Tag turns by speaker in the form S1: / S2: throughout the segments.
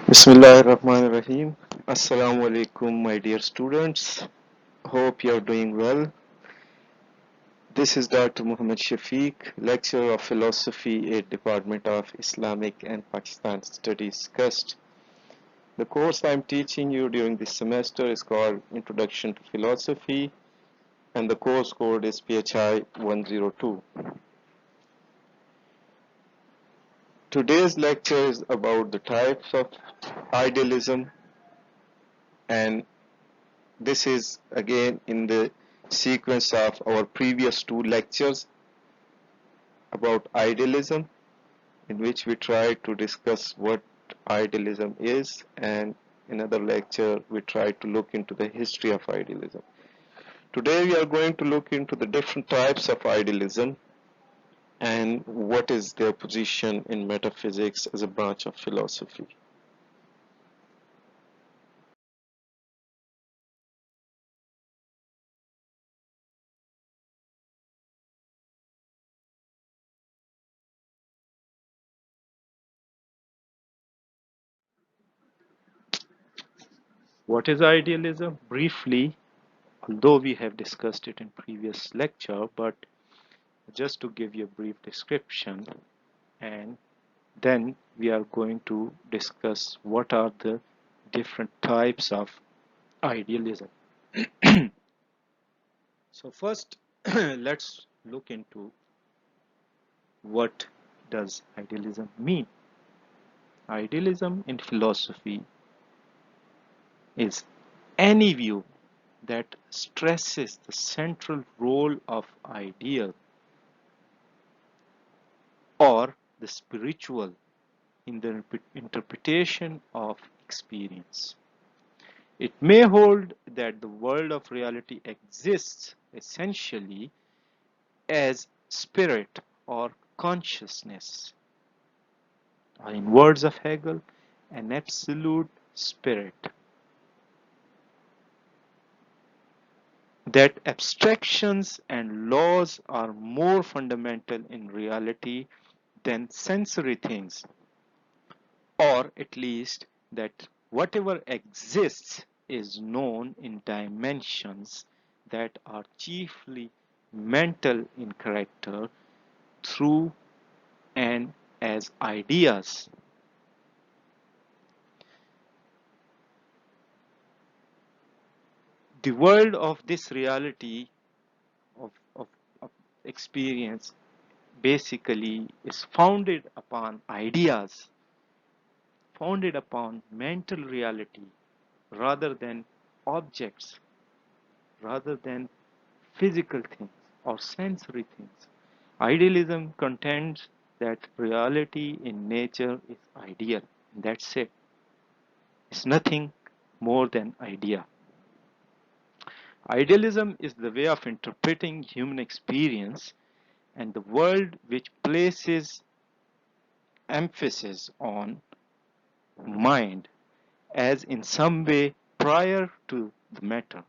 S1: Bismillahirrahmanirrahim. Assalamu alaikum, my dear students. Hope you are doing well. This is Dr. Muhammad Shafiq, lecturer of philosophy at Department of Islamic and Pakistan Studies, CUST. The course I am teaching you during this semester is called Introduction to Philosophy, and the course code is PHI 102. Today's lecture is about the types of idealism, and this is again in the sequence of our previous two lectures about idealism, in which we tried to discuss what idealism is, and in another lecture we tried to look into the history of idealism. Today we are going to look into the different types of idealism and what is their position in metaphysics as a branch of philosophy. What is idealism? Briefly, although we have discussed it in previous lecture, but just to give you a brief description, and then we are going to discuss what are the different types of idealism. So first, let's look into what does idealism mean. Idealism in philosophy is any view that stresses the central role of ideal or the spiritual in the interpretation of experience. It may hold that the world of reality exists essentially as spirit or consciousness, or in words of Hegel, an absolute spirit. That abstractions and laws are more fundamental in reality than sensory things, or at least that whatever exists is known in dimensions that are chiefly mental in character through and as ideas. The world of this reality of experience basically is founded upon ideas, founded upon mental reality rather than objects, rather than physical things or sensory things. Idealism contends that reality in nature is ideal. That's it. It's nothing more than idea. Idealism is the way of interpreting human experience and the world which places emphasis on mind as in some way prior to the matter.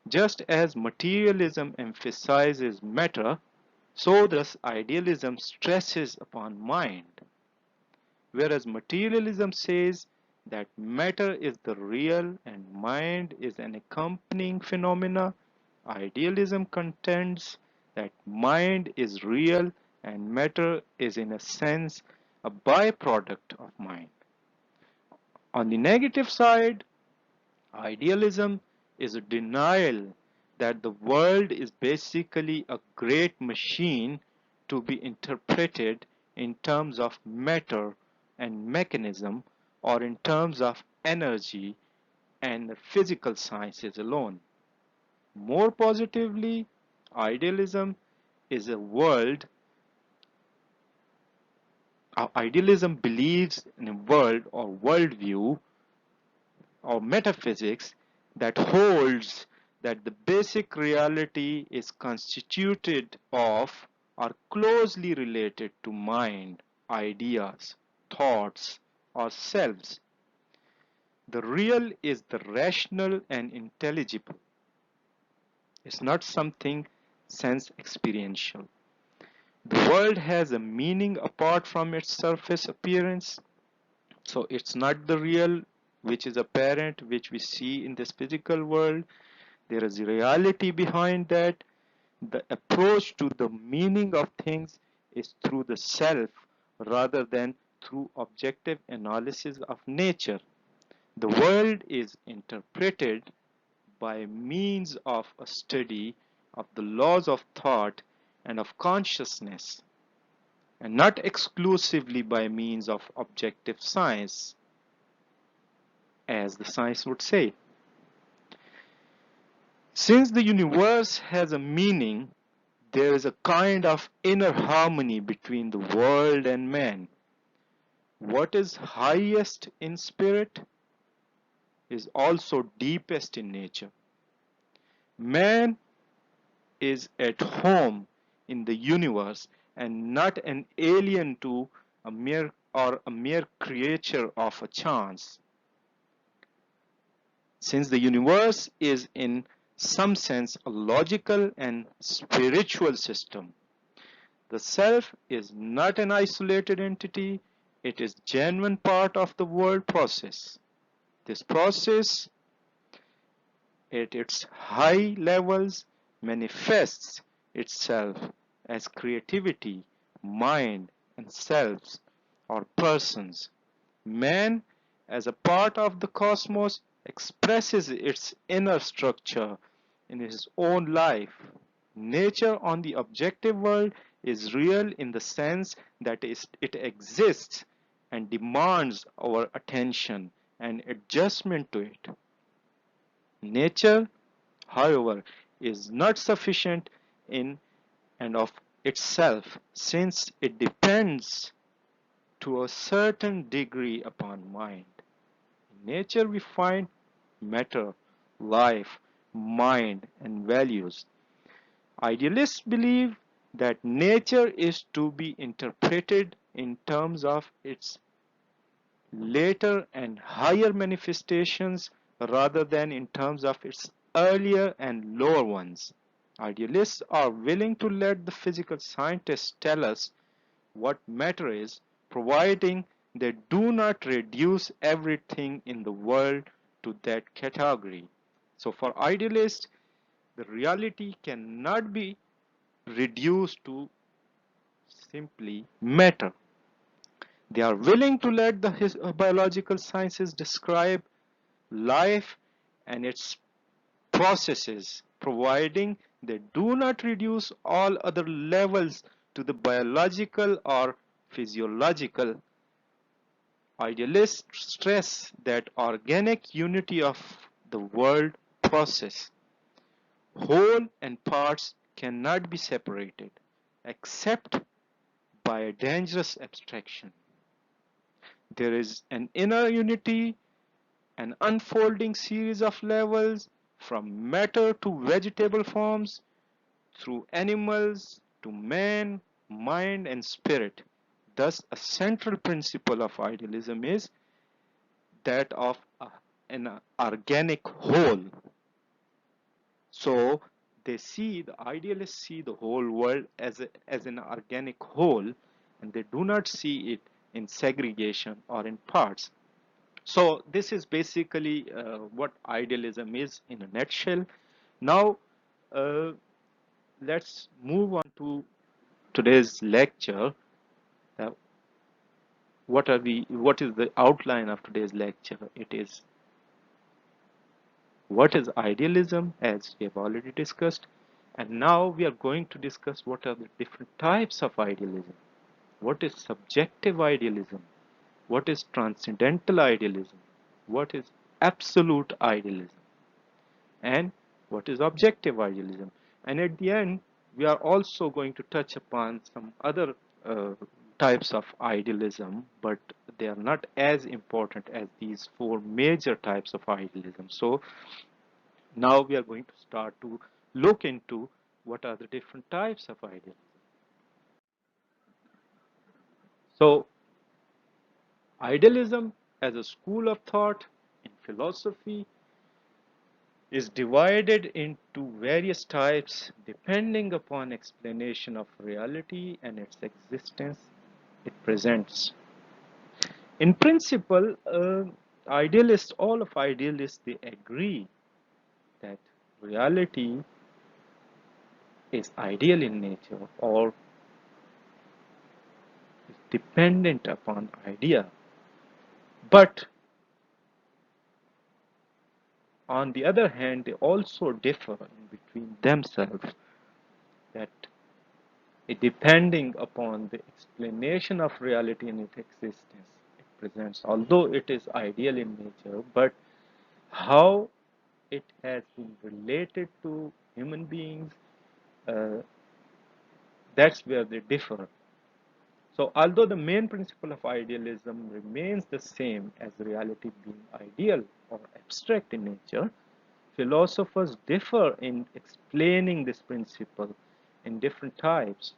S1: Just as materialism emphasizes matter, so does idealism stresses upon mind. Whereas materialism says that matter is the real and mind is an accompanying phenomena, idealism contends that mind is real and matter is in a sense a byproduct of mind. On the negative side, idealism is a denial that the world is basically a great machine to be interpreted in terms of matter and mechanism or in terms of energy and physical sciences alone. More positively, idealism is a world, idealism believes in a world or worldview or metaphysics that holds that the basic reality is constituted of or closely related to mind, ideas, thoughts, or selves. The real is the rational and intelligible. It's not something sense experiential. The world has a meaning apart from its surface appearance. So it's not the real which is apparent, which we see in this physical world. There is a reality behind that. The approach to the meaning of things is through the self rather than through objective analysis of nature. The world is interpreted by means of a study of the laws of thought and of consciousness, and not exclusively by means of objective science, as the science would say. Since the universe has a meaning, there is a kind of inner harmony between the world and man. What is highest in spirit is also deepest in nature. Man is at home in the universe and not an alien to a mere creature of a chance. Since the universe is in some sense a logical and spiritual system, the self is not an isolated entity, it is genuine part of the world process. This process at its high levels manifests itself as creativity, mind, and selves or persons. Man, as a part of the cosmos, expresses its inner structure in his own life. Nature on the objective world is real in the sense that it exists and demands our attention and adjustment to it. Nature, however, is not sufficient in and of itself, since it depends to a certain degree upon mind. In nature we find matter, life, mind, and values. Idealists believe that nature is to be interpreted in terms of its later and higher manifestations rather than in terms of its earlier and lower ones. Idealists are willing to let the physical scientists tell us what matter is, providing they do not reduce everything in the world to that category. So, for idealists, the reality cannot be reduced to simply matter. They are willing to let the biological sciences describe life and its processes, providing they do not reduce all other levels to the biological or physiological. Idealists stress that organic unity of the world process, whole and parts cannot be separated except by a dangerous abstraction. There is an inner unity, an unfolding series of levels from matter to vegetable forms, through animals to man, mind, and spirit. Thus, a central principle of idealism is that of an organic whole. So, the idealists see the whole world as an organic whole, and they do not see it in segregation or in parts. So this is basically what idealism is in a nutshell. Now uh, let's move on to today's lecture. Uh, what is the outline of today's lecture? It is what is idealism, as we have already discussed, and now we are going to discuss what are the different types of idealism. What is subjective idealism? What is transcendental idealism? What is absolute idealism? And what is objective idealism? And at the end, we are also going to touch upon some other uh, types of idealism, but they are not as important as these four major types of idealism. So now we are going to start to look into what are the different types of idealism. So idealism as a school of thought in philosophy is divided into various types depending upon explanation of reality and its existence it presents. In principle, idealists, all of idealists, they agree that reality is ideal in nature or is dependent upon idea. But on the other hand, they also differ in between themselves that depending upon the explanation of reality and its existence it presents, although it is ideal in nature, but how it has been related to human beings, uh, that's where they differ. So, although the main principle of idealism remains the same as reality being ideal or abstract in nature, philosophers differ in explaining this principle in different types.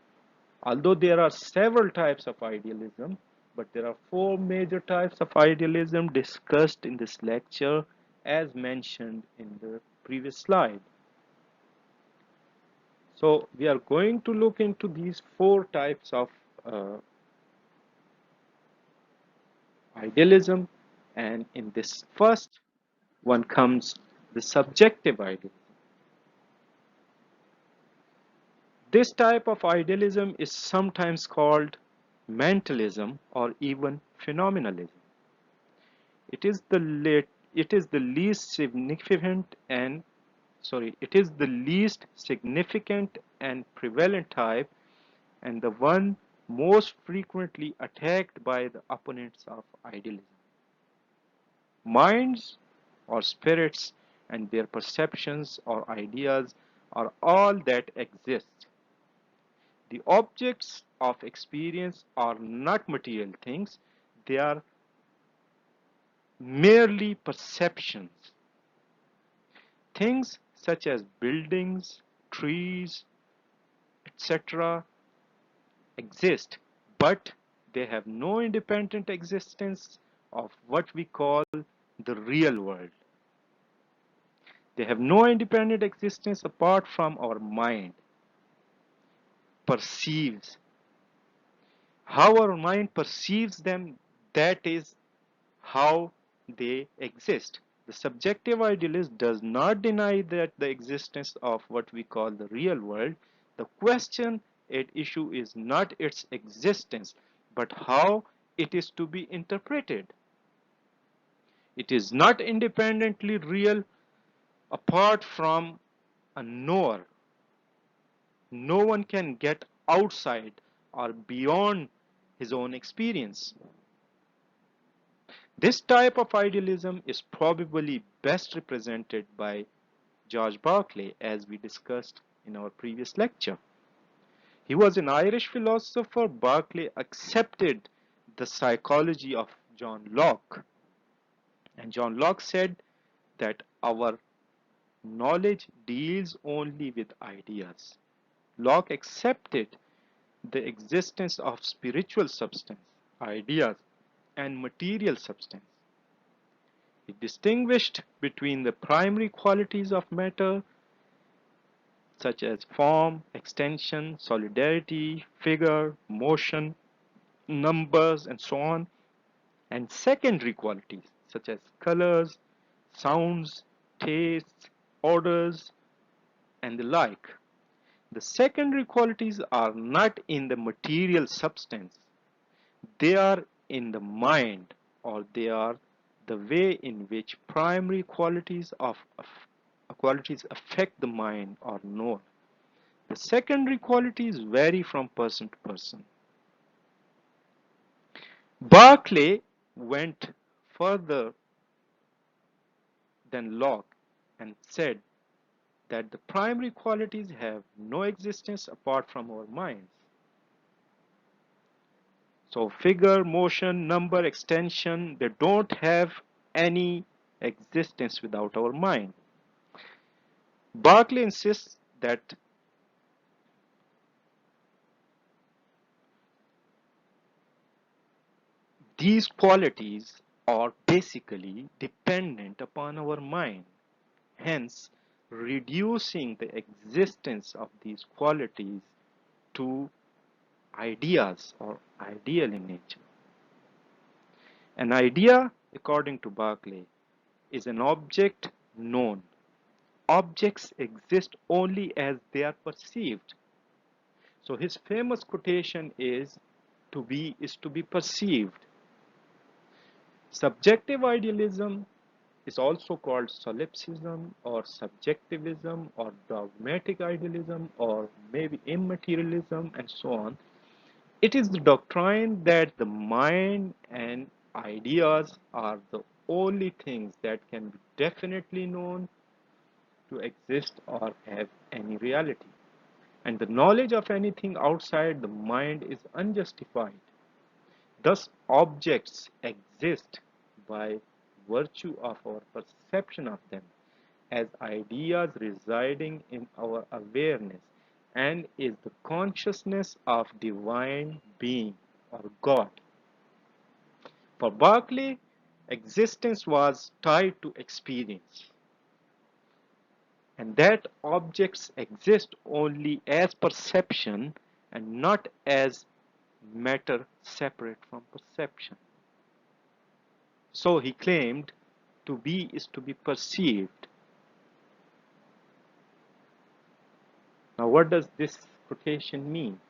S1: Although there are several types of idealism, but there are four major types of idealism discussed in this lecture as mentioned in the previous slide. So we are going to look into these four types of uh, idealism, and in this first one comes the subjective idealism. This type of idealism is sometimes called mentalism or even phenomenalism. It is the it is the least significant and it is the least significant and prevalent type and the one most frequently attacked by the opponents of idealism. Minds or spirits and their perceptions or ideas are all that exist. The objects of experience are not material things, they are merely perceptions. Things such as buildings, trees, etc. exist, but they have no independent existence of what we call the real world. They have no independent existence apart from our mind perceives. How our mind perceives them, that is how they exist. The subjective idealist does not deny that the existence of what we call the real world. The question at issue is not its existence, but how it is to be interpreted. It is not independently real apart from a knower. No one can get outside or beyond his own experience. This type of idealism is probably best represented by George Berkeley, as we discussed in our previous lecture. He was an Irish philosopher. Berkeley accepted the psychology of John Locke, and John Locke said that our knowledge deals only with ideas. Locke accepted the existence of spiritual substance, ideas, and material substance. He distinguished between the primary qualities of matter, such as form, extension, solidity, figure, motion, numbers, and so on, and secondary qualities, such as colors, sounds, tastes, odors, and the like. The secondary qualities are not in the material substance, they are in the mind, or they are the way in which primary qualities affect the mind or knower. The secondary qualities vary from person to person. Berkeley went further than Locke and said that the primary qualities have no existence apart from our minds. So figure, motion, number, extension, they don't have any existence without our mind. Berkeley insists that these qualities are basically dependent upon our mind, hence reducing the existence of these qualities to ideas or ideal in nature. An idea, according to Berkeley, is an object known. Objects exist only as they are perceived. So his famous quotation is, to be is to be perceived. Subjective idealism is also called solipsism or subjectivism or dogmatic idealism or maybe immaterialism and so on. It is the doctrine that the mind and ideas are the only things that can be definitely known to exist or have any reality. And the knowledge of anything outside the mind is unjustified. Thus, objects exist by virtue of our perception of them as ideas residing in our awareness and is the consciousness of divine being or God. For Berkeley, existence was tied to experience, and that objects exist only as perception and not as matter separate from perception. So he claimed to be is to be perceived. Now, what does this quotation mean?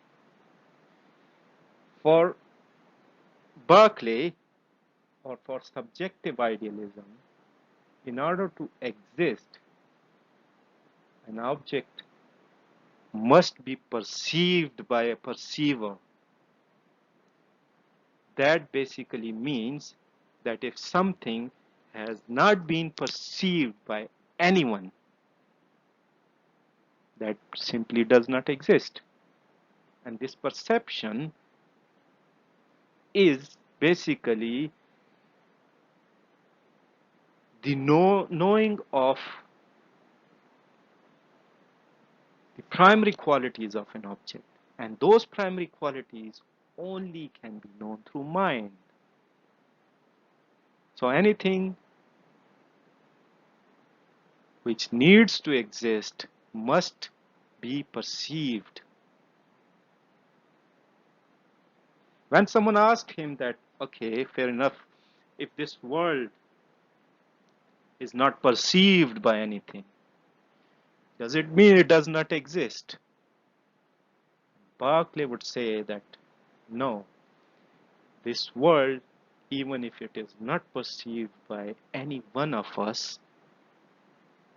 S1: For Berkeley, or for subjective idealism, in order to exist, an object must be perceived by a perceiver. That basically means that if something has not been perceived by anyone, that simply does not exist. And this perception is basically the knowing of the primary qualities of an object. And those primary qualities only can be known through mind. So anything which needs to exist must be perceived. When someone asked him that, okay, fair enough, if this world is not perceived by anything, does it mean it does not exist? Berkeley would say that no, this world, even if it is not perceived by any one of us,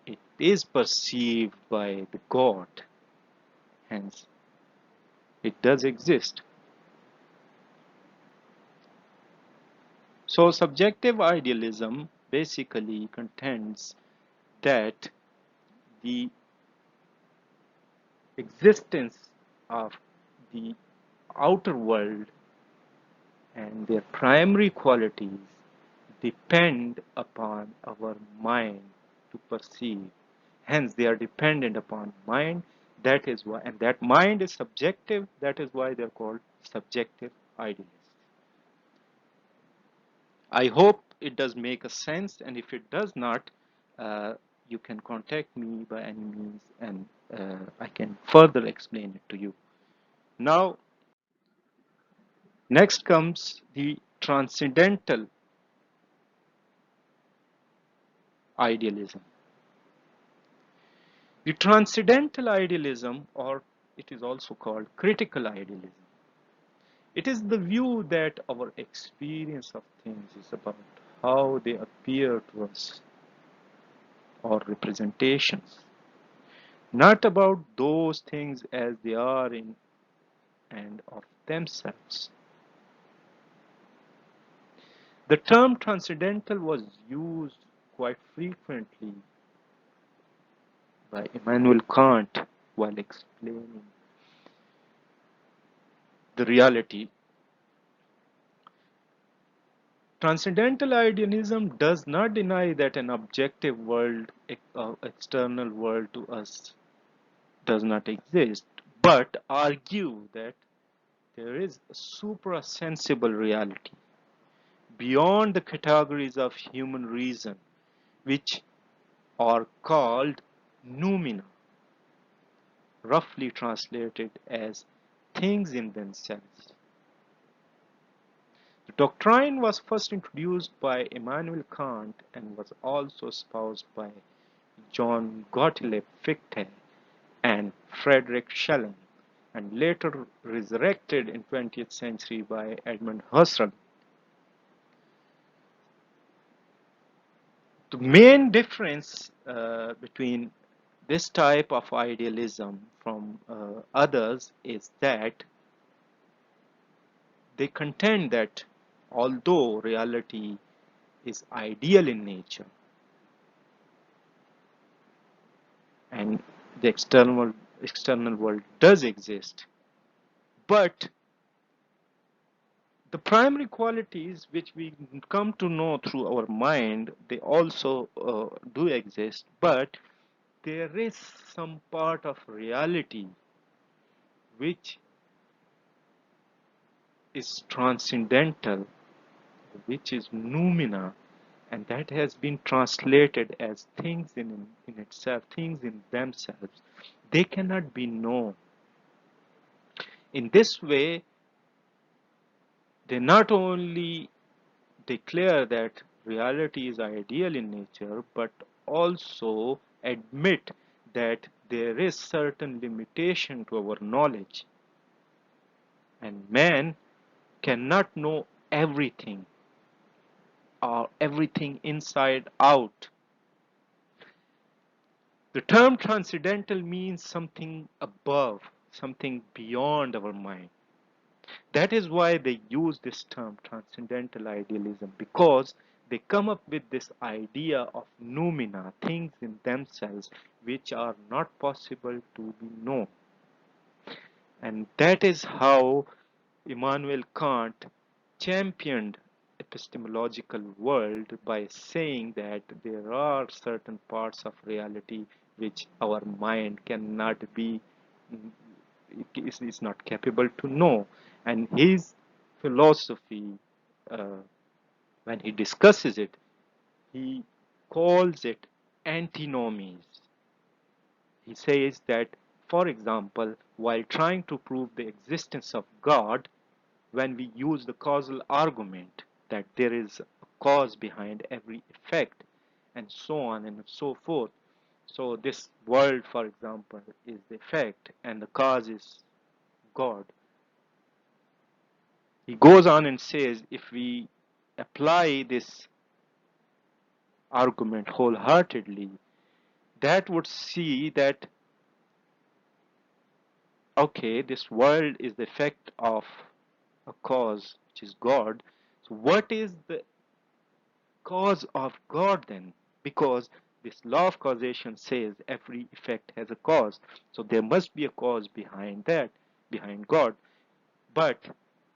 S1: it is perceived by the God. Hence, it does exist. So, subjective idealism basically contends that the existence of the outer world and their primary qualities depend upon our mind to perceive. Hence, they are dependent upon mind. That is why, and that mind is subjective. That is why they're called subjective idealists. I hope it does make a sense, and if it does not, you can contact me by any means, and I can further explain it to you. Now, next comes the transcendental idealism. The transcendental idealism, or it is also called critical idealism, it is the view that our experience of things is about how they appear to us or representations, not about those things as they are in and of themselves. The term transcendental was used quite frequently by Immanuel Kant while explaining the reality. Transcendental idealism does not deny that an objective world, external world to us, does not exist, but argue that there is a suprasensible reality beyond the categories of human reason, which are called noumena, roughly translated as things in themselves. The doctrine was first introduced by Immanuel Kant and was also espoused by John Gottlieb Fichte and Friedrich Schelling, and later resurrected in 20th century by Edmund Husserl. The main difference between this type of idealism from others is that they contend that although reality is ideal in nature and the external world does exist, but the primary qualities which we come to know through our mind, they also do exist, but there is some part of reality which is transcendental, which is noumena, and that has been translated as things in itself, things in themselves. They cannot be known. In this way, they not only declare that reality is ideal in nature, but also admit that there is certain limitation to our knowledge, and man cannot know everything or everything inside out. The term transcendental means something above, something beyond our mind. That is why they use this term transcendental idealism, because they come up with this idea of noumena, things in themselves which are not possible to be known. And that is how Immanuel Kant championed epistemological world by saying that there are certain parts of reality which our mind cannot be is not capable to know. And his philosophy, uh, when he discusses it, he calls it antinomies. He says that, for example, while trying to prove the existence of God, when we use the causal argument that there is a cause behind every effect, and so on and so forth. So this world, for example, is the effect and the cause is God. He goes on and says, if we apply this argument wholeheartedly, that would see that, okay, this world is the effect of a cause, which is God. So what is the cause of God then? Because this law of causation says every effect has a cause. So there must be a cause behind that, behind God. But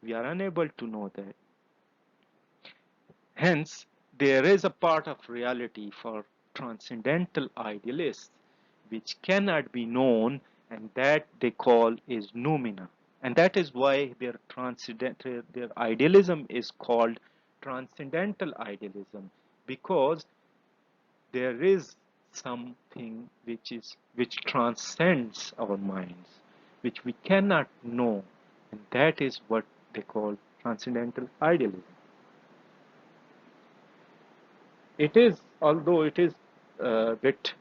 S1: we are unable to know that. Hence, there is a part of reality for transcendental idealists which cannot be known, and that they call is noumena. And that is why their idealism is called transcendental idealism, because there is something which transcends our minds, which we cannot know, and that is what they call transcendental idealism. It is, although it is a bit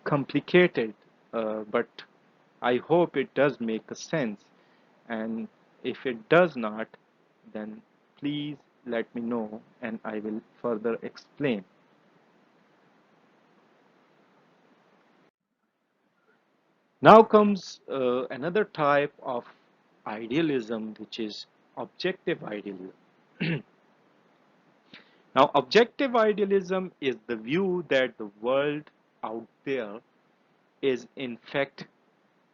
S1: complicated, but I hope it does make a sense. And if it does not, then please let me know and I will further explain. Now comes another type of idealism, which is objective idealism. Now, objective idealism is the view that the world out there is in fact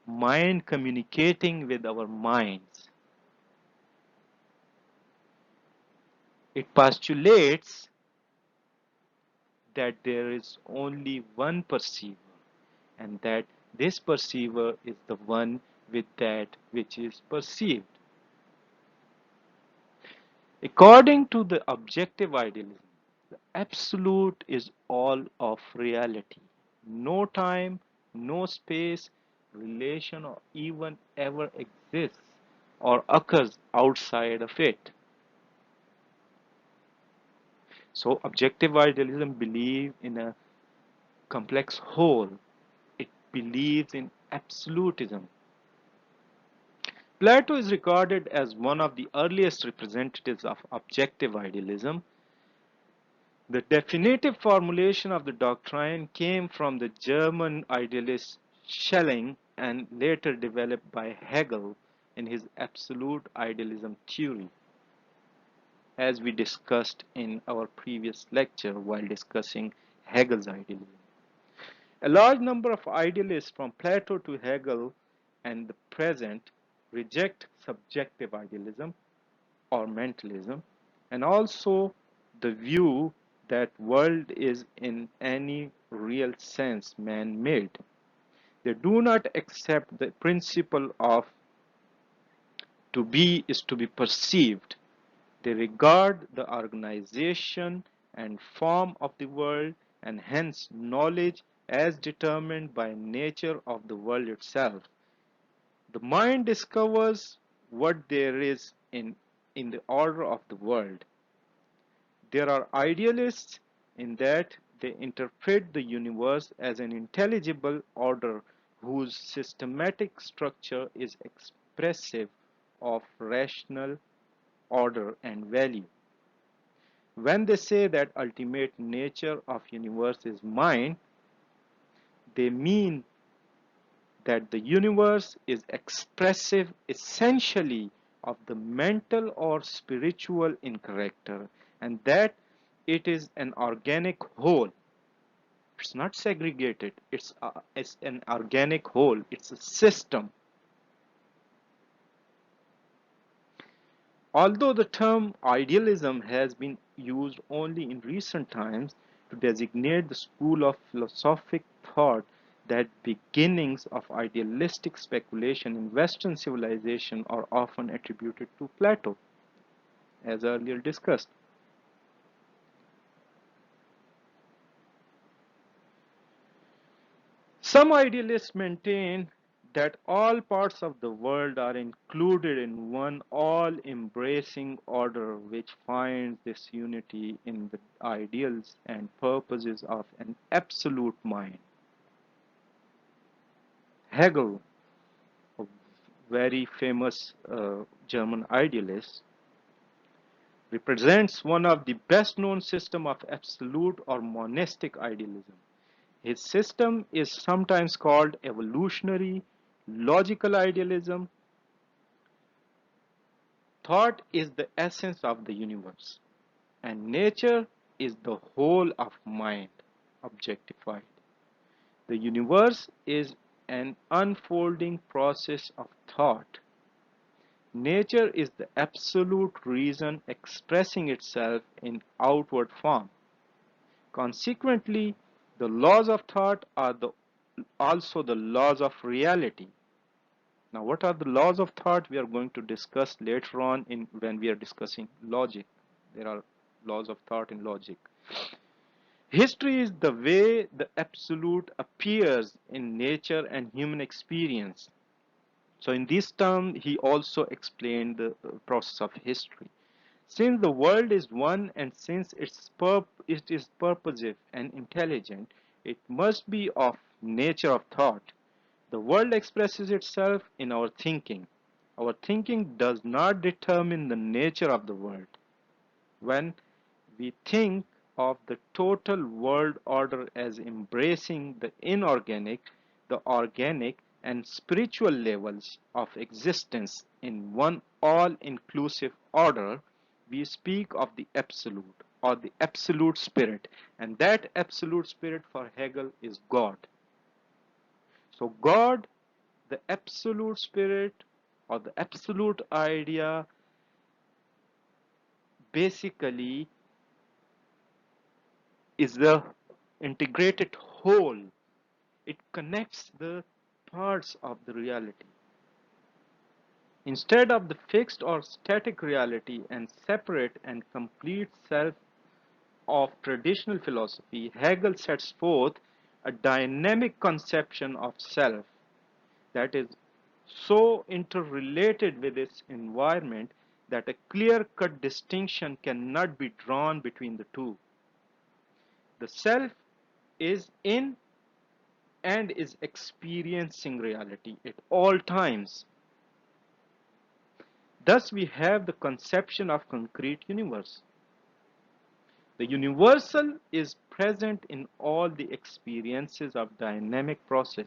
S1: mind communicating with our minds. It postulates that there is only one perceiver, and that this perceiver is the one with that which is perceived. According to the objective idealism, the absolute is all of reality. No time, no space, relation, or even ever exists or occurs outside of it. So objective idealism believes in a complex whole. It believes in absolutism. Plato is regarded as one of the earliest representatives of objective idealism. The definitive formulation of the doctrine came from the German idealist Schelling and later developed by Hegel in his absolute idealism theory, as we discussed in our previous lecture while discussing Hegel's idealism. A large number of idealists from Plato to Hegel and the present reject subjective idealism or mentalism, and also the view that world is in any real sense man-made. They do not accept the principle of to be is to be perceived. They regard the organization and form of the world and hence knowledge as determined by nature of the world itself. The mind discovers what there is in the order of the world. There are idealists in that they interpret the universe as an intelligible order whose systematic structure is expressive of rational order and value. When they say that ultimate nature of universe is mind, they mean that the universe is expressive essentially of the mental or spiritual in character, and that it is an organic whole. It's not segregated, it's an organic whole, it's a system. Although the term idealism has been used only in recent times to designate the school of philosophic thought, that beginnings of idealistic speculation in Western civilization are often attributed to Plato, as earlier discussed. Some idealists maintain that all parts of the world are included in one all-embracing order which finds this unity in the ideals and purposes of an absolute mind. Hegel, a very famous German idealist, represents one of the best known systems of absolute or monistic idealism. His system is sometimes called evolutionary, logical idealism. Thought is the essence of the universe, and nature is the whole of mind, objectified. The universe is an unfolding process of thought. Nature is the absolute reason expressing itself in outward form. Consequently, the laws of thought are also the laws of reality. Now, what are the laws of thought? We are going to discuss later on when we are discussing logic. There are laws of thought in logic. History is the way the absolute appears in nature and human experience. So in this term, he also explained the process of history. Since the world is one and since it is purposive and intelligent, it must be of nature of thought. The world expresses itself in our thinking. Our thinking does not determine the nature of the world. When we think of the total world order as embracing the inorganic, the organic, and spiritual levels of existence in one all-inclusive order, we speak of the absolute or the absolute spirit, and that absolute spirit for Hegel is God. So God, the absolute spirit or the absolute idea, basically is the integrated whole. It connects the parts of the reality. Instead of the fixed or static reality and separate and complete self of traditional philosophy, Hegel sets forth a dynamic conception of self, that is so interrelated with its environment that a clear-cut distinction cannot be drawn between the two. The self is in and is experiencing reality at all times. Thus, we have the conception of concrete universe. The universal is present in all the experiences of dynamic process.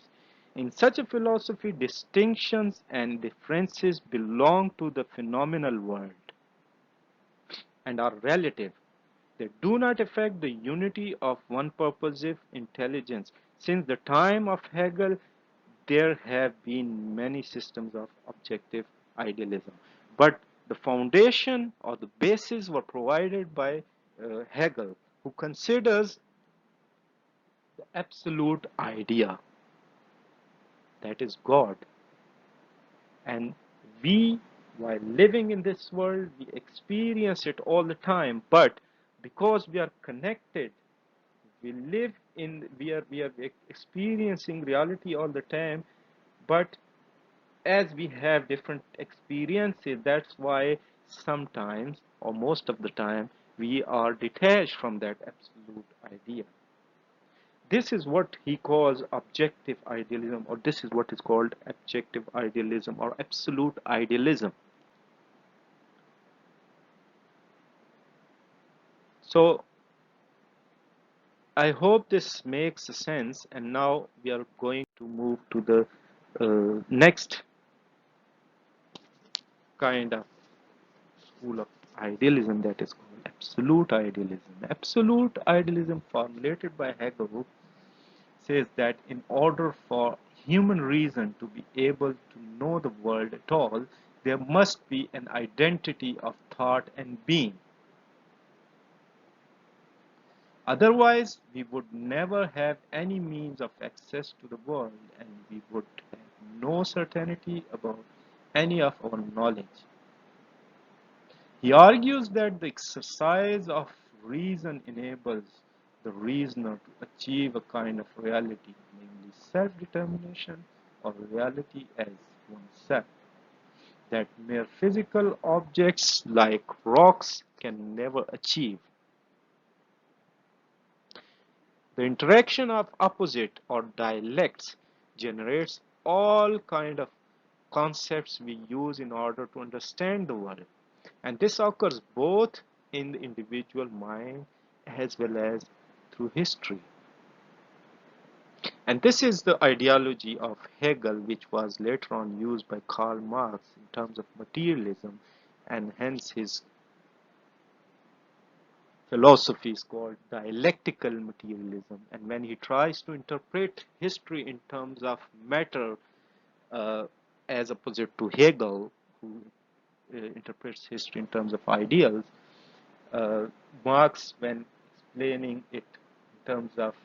S1: In such a philosophy, distinctions and differences belong to the phenomenal world and are relative. They do not affect the unity of one purposive intelligence. Since the time of Hegel, there have been many systems of objective idealism. But the foundation or the basis were provided by Hegel, who considers the absolute idea, that is God. And we, while living in this world, we experience it all the time. But because we are connected, we are experiencing reality all the time. But as we have different experiences, that's why sometimes or most of the time we are detached from that absolute idea. This is what he calls objective idealism, or this is what is called objective idealism or absolute idealism. So I hope this makes sense, and now we are going to move to the next kind of school of idealism, that is called absolute idealism. Absolute idealism, formulated by Hegel, says that in order for human reason to be able to know the world at all, there must be an identity of thought and being. Otherwise, we would never have any means of access to the world, and we would have no certainty about any of our knowledge. He argues that the exercise of reason enables the reasoner to achieve a kind of reality, namely self-determination or reality as oneself, that mere physical objects like rocks can never achieve. The interaction of opposite or dialects generates all kind of concepts we use in order to understand the world. And this occurs both in the individual mind as well as through history. And this is the ideology of Hegel, which was later on used by Karl Marx in terms of materialism, and hence his philosophy is called dialectical materialism. And when he tries to interpret history in terms of matter, uh, as opposite to Hegel, who interprets history in terms of ideals, uh, Marx, when explaining it in terms of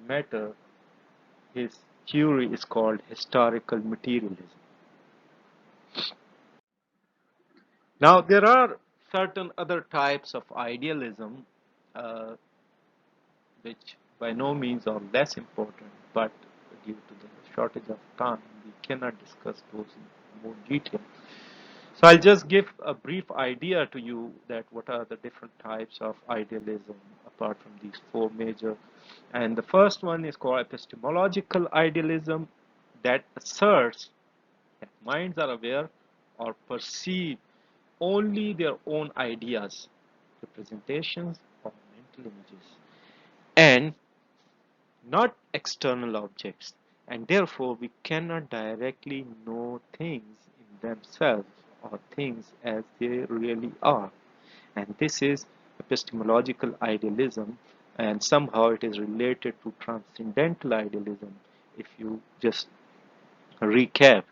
S1: matter, his theory is called historical materialism. Now, there are certain other types of idealism uh, which by no means are less important, but due to the shortage of time, we cannot discuss those in more detail. So I'll just give a brief idea to you that what are the different types of idealism apart from these four major. And the first one is called epistemological idealism, that asserts that minds are aware or perceive only their own ideas, representations, or mental images, and not external objects, and therefore we cannot directly know things in themselves or things as they really are. And this is epistemological idealism, and somehow it is related to transcendental idealism. If you just recap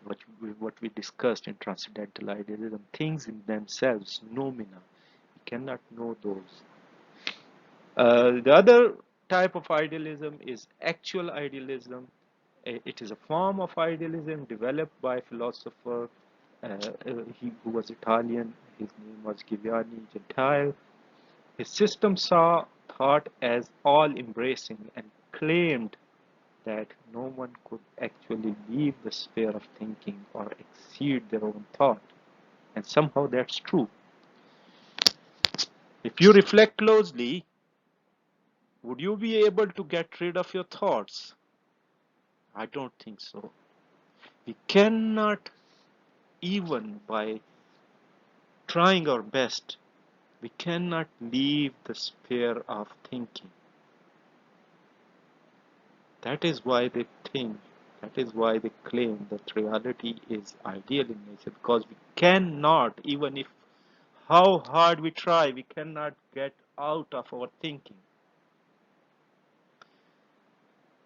S1: what we discussed in transcendental idealism, things in themselves, noumena, we cannot know those. The other type of idealism is actual idealism. It is a form of idealism developed by a philosopher who was Italian. His name was Giuliani Gentile. His system saw thought as all-embracing and claimed that no one could actually leave the sphere of thinking or exceed their own thought. And somehow that's true. If you reflect closely, would you be able to get rid of your thoughts? I don't think so. We cannot, even by trying our best, we cannot leave the sphere of thinking. That is why they think, that is why they claim that reality is ideal in nature, because we cannot, even if how hard we try, we cannot get out of our thinking.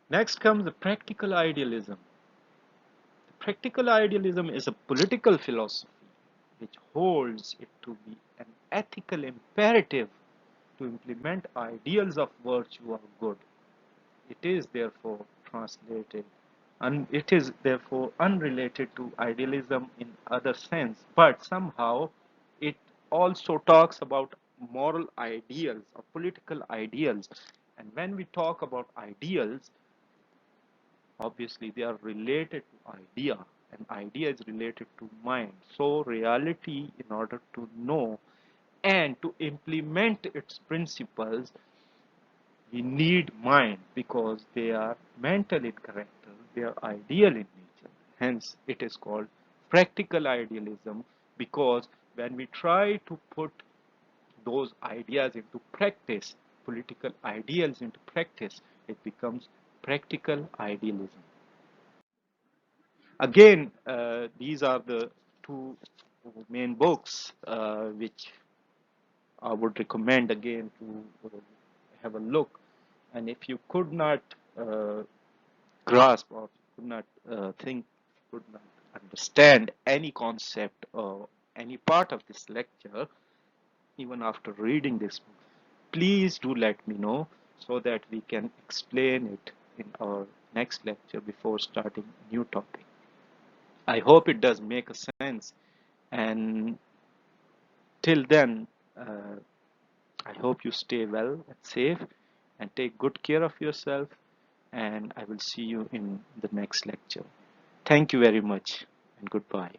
S1: Next comes the practical idealism. The practical idealism is a political philosophy which holds it to be an ethical imperative to implement ideals of virtue or good. It is therefore translated and it is therefore unrelated to idealism in other sense, but somehow it also talks about moral ideals or political ideals. And when we talk about ideals, obviously they are related to idea, and idea is related to mind. So reality, in order to know and to implement its principles, we need mind because they are mental in character, they are ideal in nature. Hence, it is called practical idealism, because when we try to put those ideas into practice, political ideals into practice, it becomes practical idealism. Again, these are the two main books which I would recommend again to have a look. And if you could not uh, grasp or could not think, could not understand any concept or any part of this lecture, even after reading this book, please do let me know so that we can explain it in our next lecture before starting a new topic. I hope it does make a sense. And till then, uh, I hope you stay well and safe and take good care of yourself. And I will see you in the next lecture. Thank you very much and goodbye.